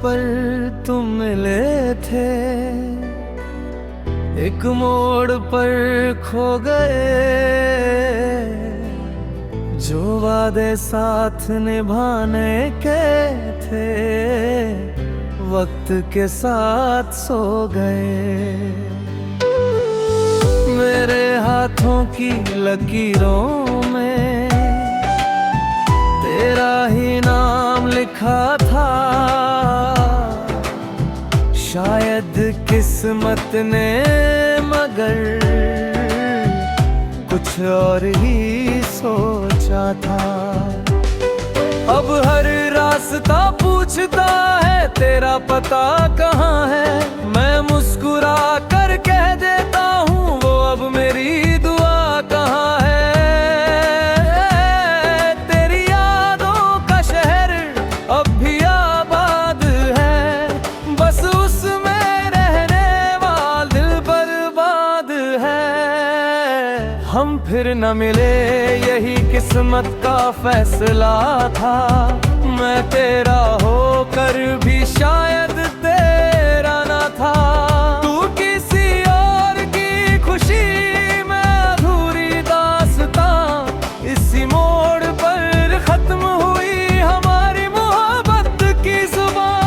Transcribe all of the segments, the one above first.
पर तुम मिले थे, एक मोड़ पर खो गए। जो वादे साथ निभाने के थे, वक्त के साथ सो गए। मेरे हाथों की लकीरों में तेरा ही नाम लिखा था। शायद किस्मत ने मगर कुछ और ही सोचा था। अब हर रास्ता पूछता है तेरा पता कहाँ है। मैं मुस्कुरा कर कह देता हूँ वो अब मेरी दुआ कहाँ है। तेरी यादों का शहर अब भी आबाद है, बस उसमें रहने वाला दिल बर्बाद है। हम फिर न मिले यही किस्मत का फैसला था। मैं तेरा होकर भी शायद तेरा ना था। तू किसी और की खुशी में अधूरी दास्तां। इसी मोड़ पर खत्म हुई हमारी मोहब्बत की जुबान।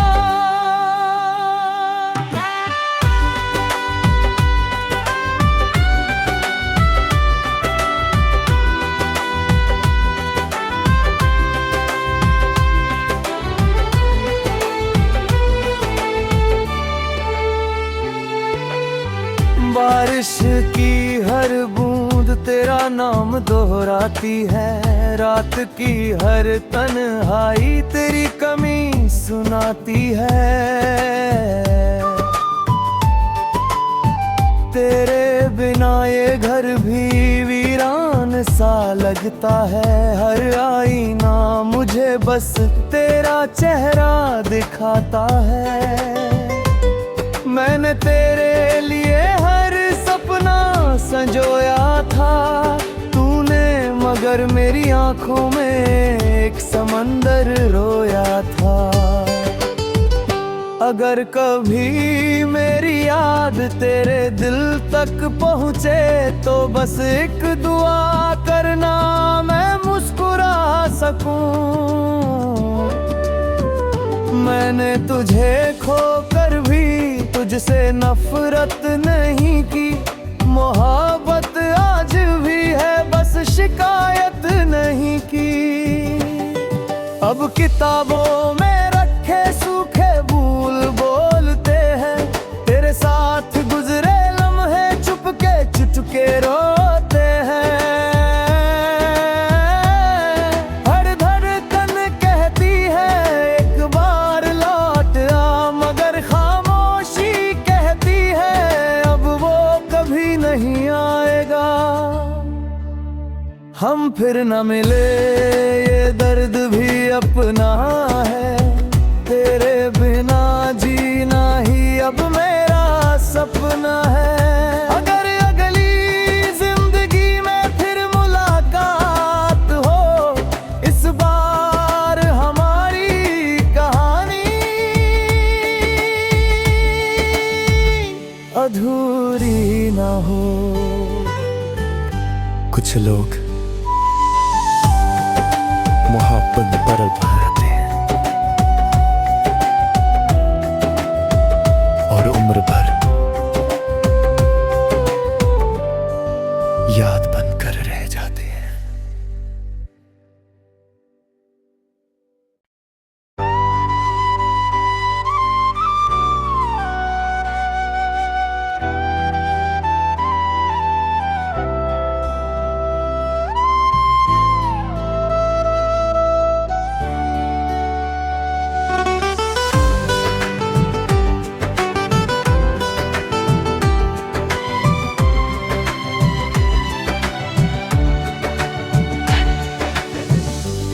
बारिश की हर बूंद तेरा नाम दोहराती है। रात की हर तन्हाई तेरी कमी सुनाती है। तेरे बिना ये घर भी वीरान सा लगता है। हर आईना मुझे बस तेरा चेहरा दिखाता है। मैंने तेरे लिए हर सपना संजोया था। तूने मगर मेरी आंखों में एक समंदर रोया था। अगर कभी मेरी याद तेरे दिल तक पहुँचे तो बस एक दुआ करना मैं मुस्कुरा सकूं। मैंने तुझे खोकर भी तुझसे नफरत नहीं की। मोहब्बत आज भी है बस शिकायत नहीं की। अब किताबों में रखे सूखे भूल बोलते हैं। तेरे साथ गुजरे लम्हे चुपके चुटके रोते हैं। हर धड़कन कहती है एक बार लौट आ, मगर खामोशी कहती है अब वो कभी नहीं आएगा। हम फिर न मिले ये दर्द भी अपना है। तेरे बिना जीना ही अब मेरा सपना है। अगर अगली जिंदगी में फिर मुलाकात हो, इस बार हमारी कहानी अधूरी ना हो। कुछ लोग मोहब्बत में बरल बहाते हैं और उम्र भर याद बनकर रह जाते हैं।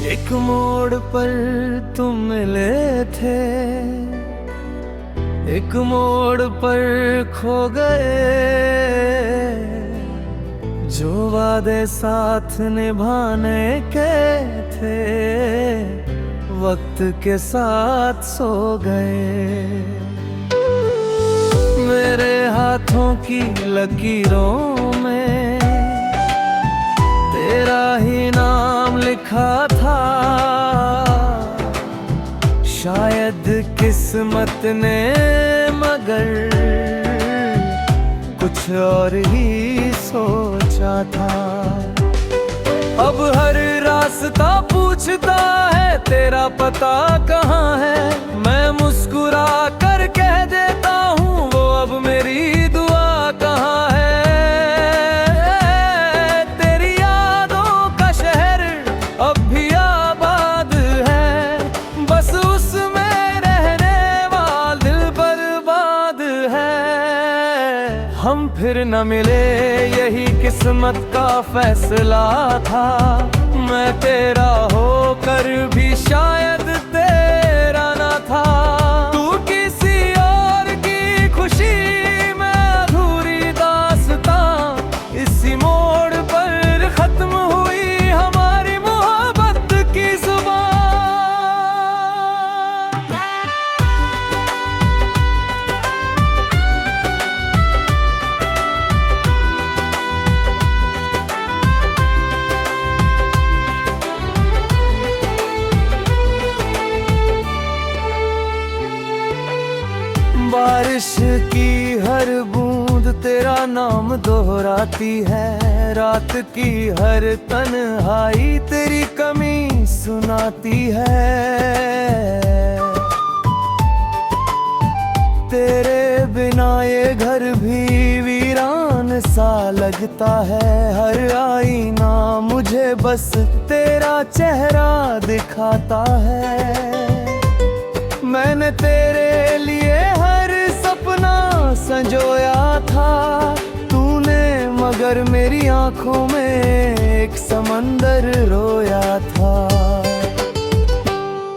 एक मोड़ पर तुम मिले थे, एक मोड़ पर खो गए। जो वादे साथ निभाने के थे वक्त के साथ सो गए। मेरे हाथों की लकीरों में तेरा ही नाम लिखा था। शायद किस्मत ने मगर कुछ और ही सोचा था। अब हर रास्ता पूछता है तेरा पता कहाँ है। मैं मुस्कुरा कर कह देता हूँ वो अब मेरी दुआ कहाँ है। तेरी यादों का शहर अब भी आबाद है, बस उसमें रहने वाला दिल बर्बाद है। हम फिर न मिले यही किस्मत का फैसला था। मैं तेरा होकर भी शायद तेरा ना था। तू किसी और की खुशी में अधूरी दास्तां। इसी मोड़ पर खत्म हुई हमारी मोहब्बत की जुबान। बारिश की हर बूंद तेरा नाम दोहराती है। रात की हर तन्हाई तेरी कमी सुनाती है। तेरे बिना ये घर भी वीरान सा लगता है। हर आईना मुझे बस तेरा चेहरा दिखाता है। मैंने तेरे लिए हर सपना संजोया था। तूने मगर मेरी आंखों में एक समंदर रोया था।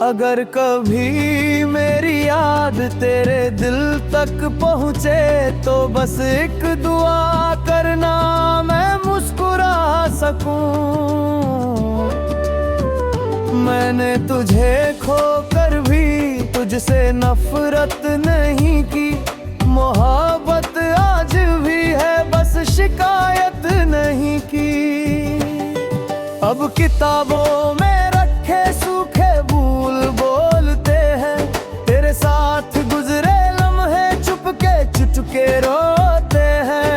अगर कभी मेरी याद तेरे दिल तक पहुँचे तो बस एक दुआ करना मैं मुस्कुरा सकूं। मैंने तुझे खोकर भी तुझसे नफरत नहीं की। मोहब्बत आज भी है बस शिकायत नहीं की। अब किताबों में रखे सूखे भूल बोलते हैं। तेरे साथ गुजरे लम्हे चुपके चुटके रोते हैं।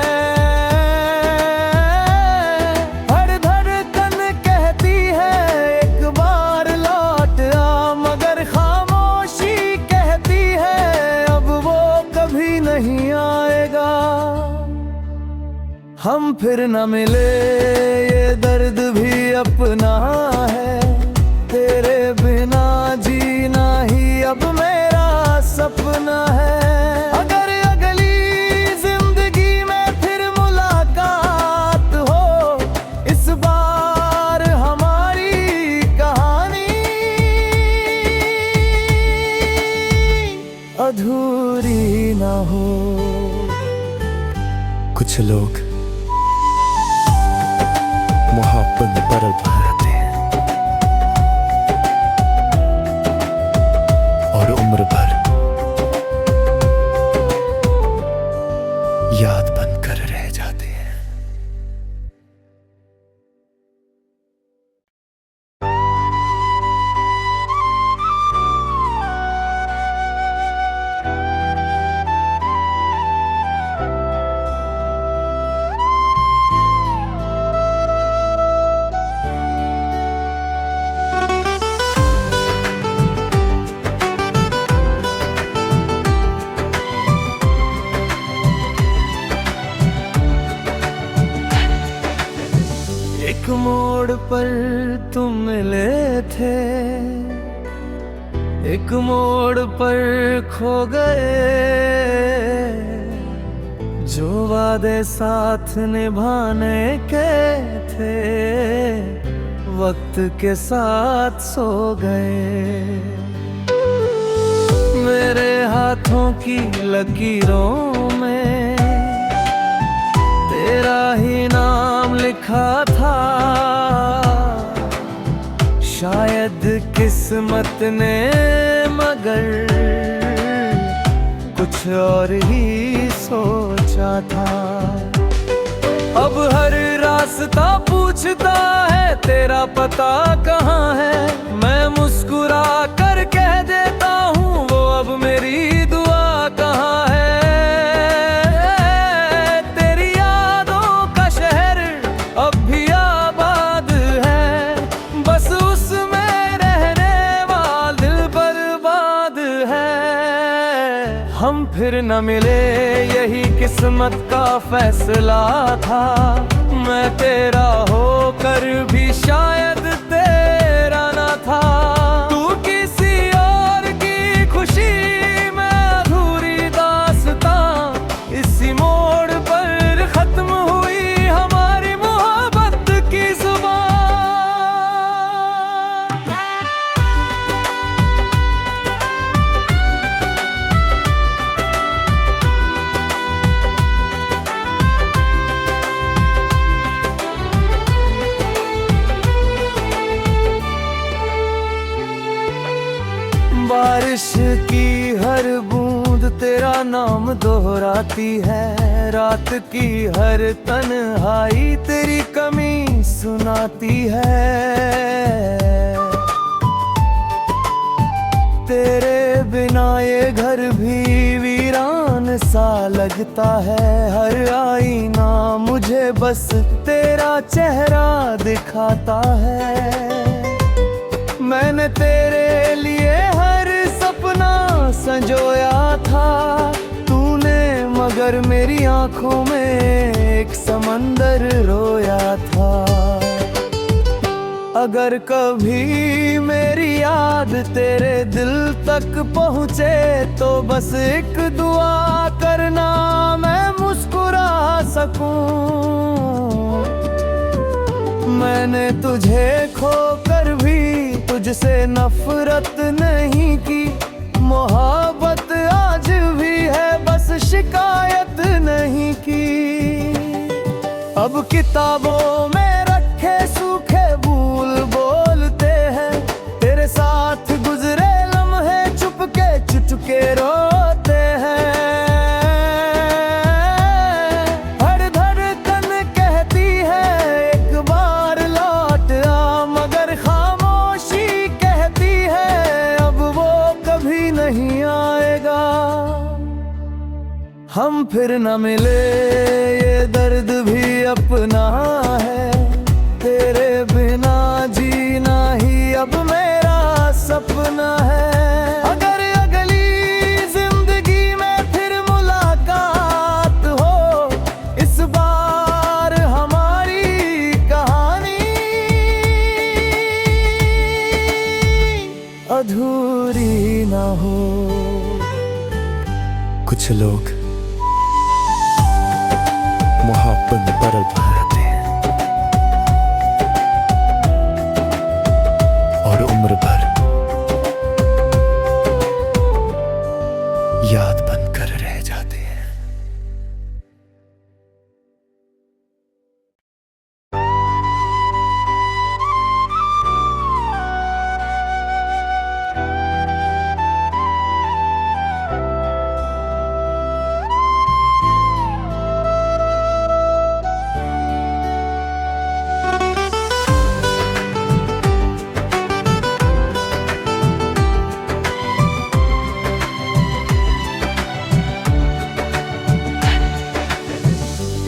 हर धड़कन कहती है एक बार लौट आ, मगर खामोशी कहती है अब वो कभी नहीं आएगा। हम फिर न मिले ये दर्द भी अपना है। तेरे बिना जीना ही अब मेरा सपना है। अगर अगली जिंदगी में फिर मुलाकात हो, इस बार हमारी कहानी अधूरी ना हो। कुछ लोग मोहब्बत में पल भर हैं और उम्र भर याद बनकर रह जाते हैं। एक मोड़ पर तुम मिले थे, एक मोड़ पर खो गए। जो वादे साथ निभाने के थे वक्त के साथ सो गए। मेरे हाथों की लकीरों में तेरा ही नाम लिखा था। शायद किस्मत ने, मगर कुछ और ही सोचा था। अब हर रास्ता पूछता है तेरा पता कहाँ है। मैं मुस्कुरा कर कह देता हूँ वो अब मेरी दुआ कहाँ है। तेरी यादों का शहर अब भी आबाद है, बस उसमें रहने वाला दिल बर्बाद है। हम फिर न मिले यही किस्मत का फैसला था। मैं तेरा होकर भी शायद तेरा न था। तू किसी और की खुशी में अधूरी दास्तां, इसी मोड़ पर खत्म हुई हमारी मोहब्बत की जुबान। बारिश की हर बूंद तेरा नाम दोहराती है। रात की हर तन्हाई तेरी कमी सुनाती है। तेरे बिना ये घर भी वीरान सा लगता है। हर आईना मुझे बस तेरा चेहरा दिखाता है। मैंने तेरे लिए हर सपना संजोया था तूने, मगर मेरी आंखों में एक समंदर रोया था। अगर कभी मेरी याद तेरे दिल तक पहुँचे तो बस एक दुआ करना मैं मुस्कुरा सकूं। मैंने तुझे खोकर भी तुझसे नफरत नहीं की। मोहब्बत आज भी है, बस शिकायत नहीं की। अब किताबों में रखे सूखे भूल बोलते हैं। तेरे साथ गुजरे लम्हे चुपके चुटके रोते हैं। हर धड़कन कहती है एक बार लौट आ, मगर खामोशी कहती है अब वो कभी नहीं आएगा। हम फिर न मिले ये दर्द भी अपना है। तेरे बिना जीना ही अब मेरा सपना है। अगर अगली जिंदगी में फिर मुलाकात हो, इस बार हमारी कहानी अधूरी ना हो। कुछ लोग मोहब्बत में पड़ल रहते हैं और उम्र भर याद बनकर रह जाते हैं।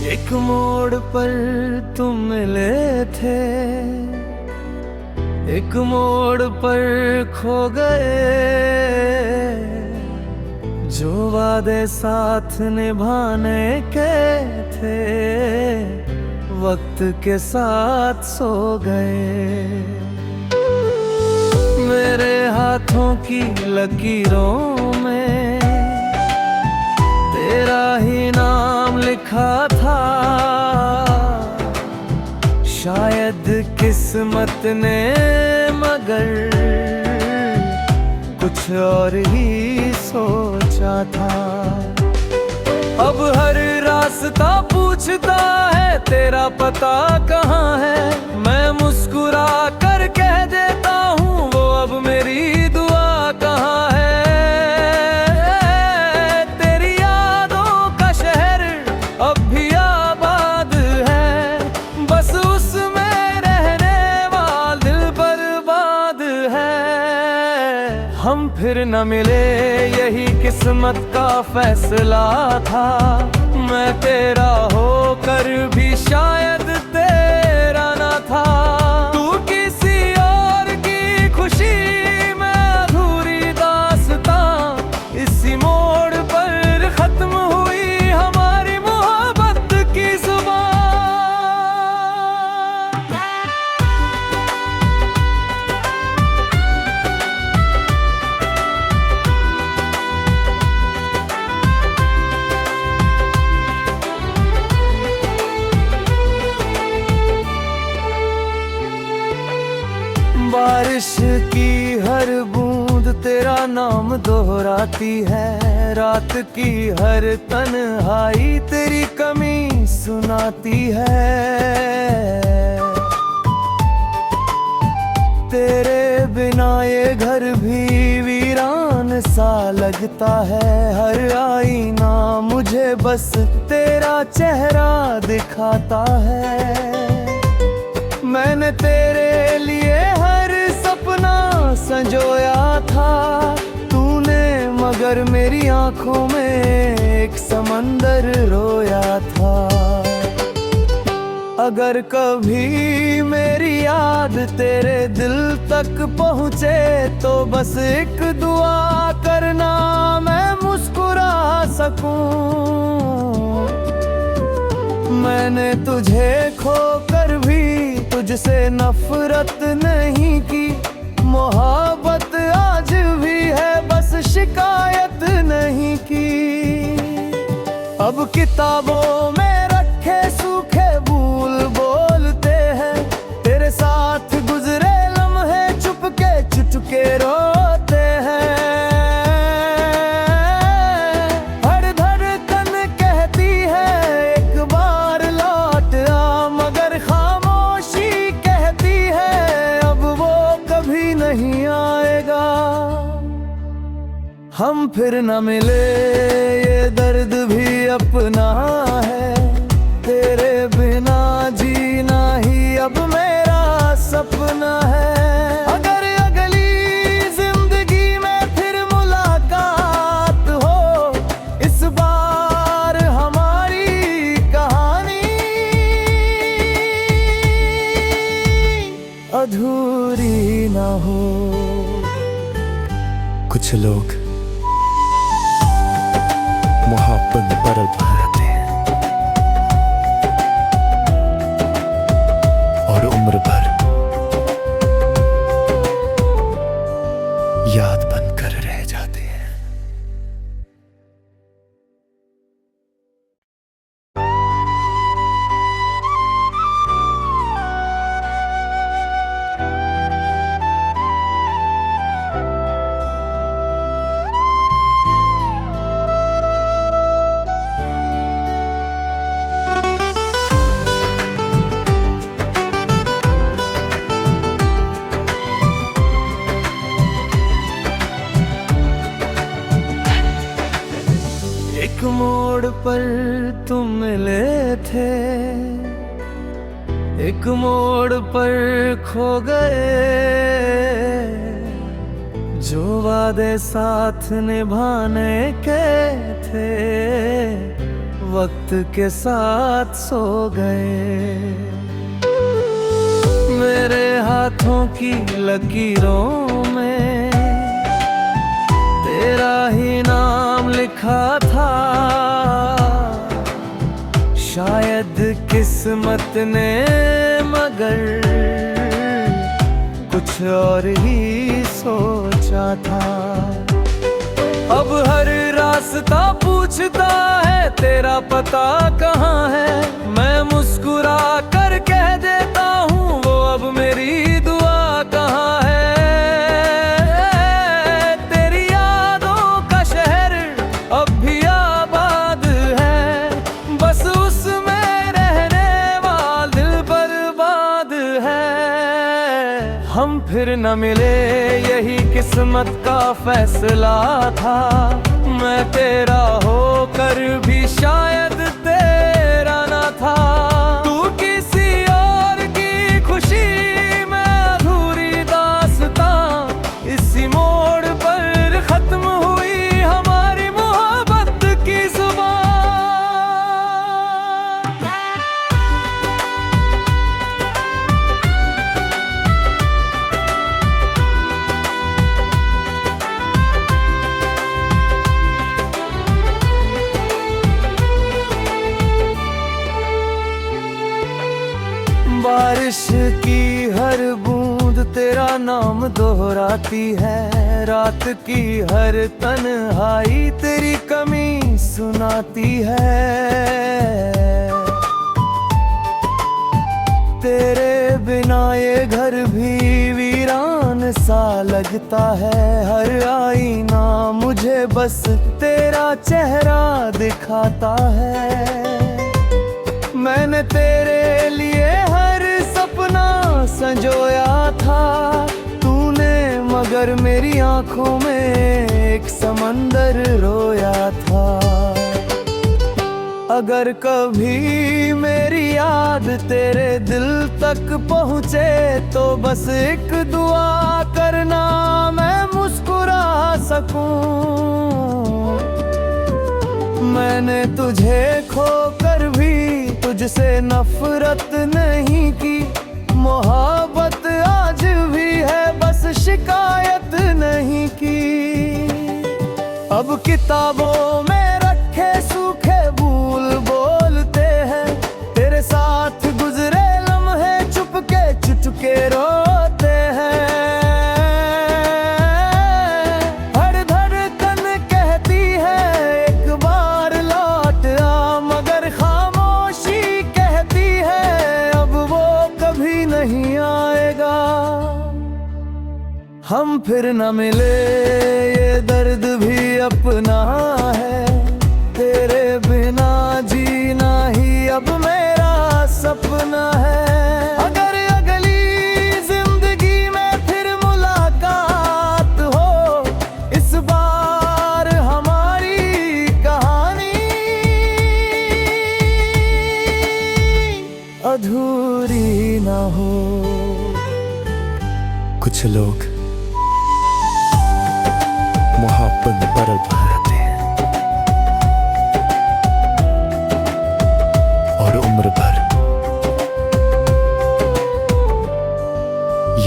एक मोड़ पर तुम मिले थे, एक मोड़ पर खो गए। जो वादे साथ निभाने के थे वक्त के साथ सो गए। मेरे हाथों की लकीरों में तेरा ही नाम लिखा था। शायद किस्मत ने, मगर कुछ और ही सोचा था। अब हर रास्ता पूछता है तेरा पता कहाँ है। मैं मुस्कुरा कर कह देता हूँ वो अब फिर न मिले यही किस्मत का फैसला था। मैं तेरा होकर भी शायद तेरा न था। तू किसी और की खुशी में अधूरी दास्तां, इसी मोड़ पर खत्म हुई हमारी मोहब्बत की जुबान। बारिश की हर बूंद तेरा नाम दोहराती है। रात की हर तन्हाई तेरी कमी सुनाती है। तेरे बिना ये घर भी वीरान सा लगता है। हर आईना मुझे बस तेरा चेहरा दिखाता है। मैंने तेरे लिए हर सपना संजोया था तूने, मगर मेरी आंखों में एक समंदर रोया था। अगर कभी मेरी याद तेरे दिल तक पहुँचे तो बस एक दुआ करना, मैं मुस्कुरा सकूं। मैंने तुझे खोकर भी तुझसे नफरत नहीं की। मोहब्बत आज भी है, बस शिकायत नहीं की। अब किताबों में रखे सूखे फूल बोलते हैं। तेरे साथ गुजरे लम्हे चुपके चुटके रोते हैं। हर धड़कन कहती है एक बार लौट आ, मगर खामोशी कहती है अब वो कभी नहीं आएगा। हम फिर न मिले ये दर्द भी अपना है। तेरे बिना जीना ही अब मेरा सपना है। अगर अगली जिंदगी में फिर मुलाकात हो, इस बार हमारी कहानी अधूरी ना हो। कुछ लोग मोहब्बत में बरल जाते हैं और उम्र भर याद बनकर रह जाते हैं। एक मोड़ पर तुम मिले थे, एक मोड़ पर खो गए। जो वादे साथ निभाने के थे, वक्त के साथ सो गए। मेरे हाथों की लकीरों में तेरा ही नाम लिखा था। शायद किस्मत ने मगर कुछ और ही सोचा था। अब हर रास्ता पूछता है तेरा पता कहाँ है। मैं मुस्कुरा कर कह देता हूँ वो अब मेरी दुआ कहाँ है। तेरी यादों का शहर अब भी आबाद है, बस उसमें रहने वाला दिल बर्बाद है। हम फिर न मिले यही किस्मत का फैसला था। मैं तेरा होकर भी शायद तेरा न था। तू किसी और की खुशी में अधूरी दास्तां, इसी मोड़ पर की हर बूंद तेरा नाम दोहराती है, रात की हर तन्हाई तेरी कमी सुनाती है। तेरे बिना ये घर भी वीरान सा लगता है, हर आईना मुझे बस तेरा चेहरा दिखाता है। मैंने तेरे लिए हर सपना संजोया था तूने, मगर मेरी आंखों में एक समंदर रोया था। अगर कभी मेरी याद तेरे दिल तक पहुँचे तो बस एक दुआ करना मैं मुस्कुरा सकूं। मैंने तुझे खोकर भी तुझसे नफरत नहीं की, मोहब्बत आज भी है बस शिकायत नहीं की। अब किताबों में रखे सूखे भूल बोलते हैं, तेरे साथ गुजरे लम्हे चुपके चुटके रोते हैं। हर धड़कन कहती है एक बार लौट आ, मगर खामोशी कहती है अब वो कभी नहीं आएगा। हम फिर न मिले ये दर्द भी अपना है, तेरे बिना जीना ही अब मेरा सपना है। अगर अगली जिंदगी में फिर मुलाकात हो, इस बार हमारी कहानी अधूरी ना हो। कुछ लोग मोहब्बत में पड़ल रहते हैं और उम्र भर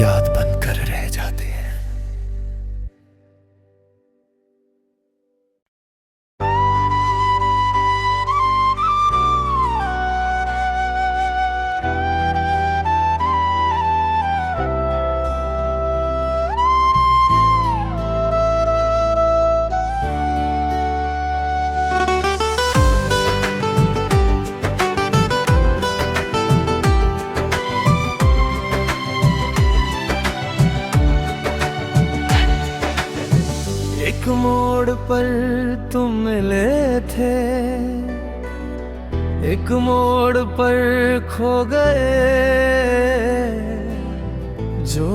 याद बनकर रह जाते हैं। एक मोड़ पर तुम मिले थे, एक मोड़ पर खो गए जो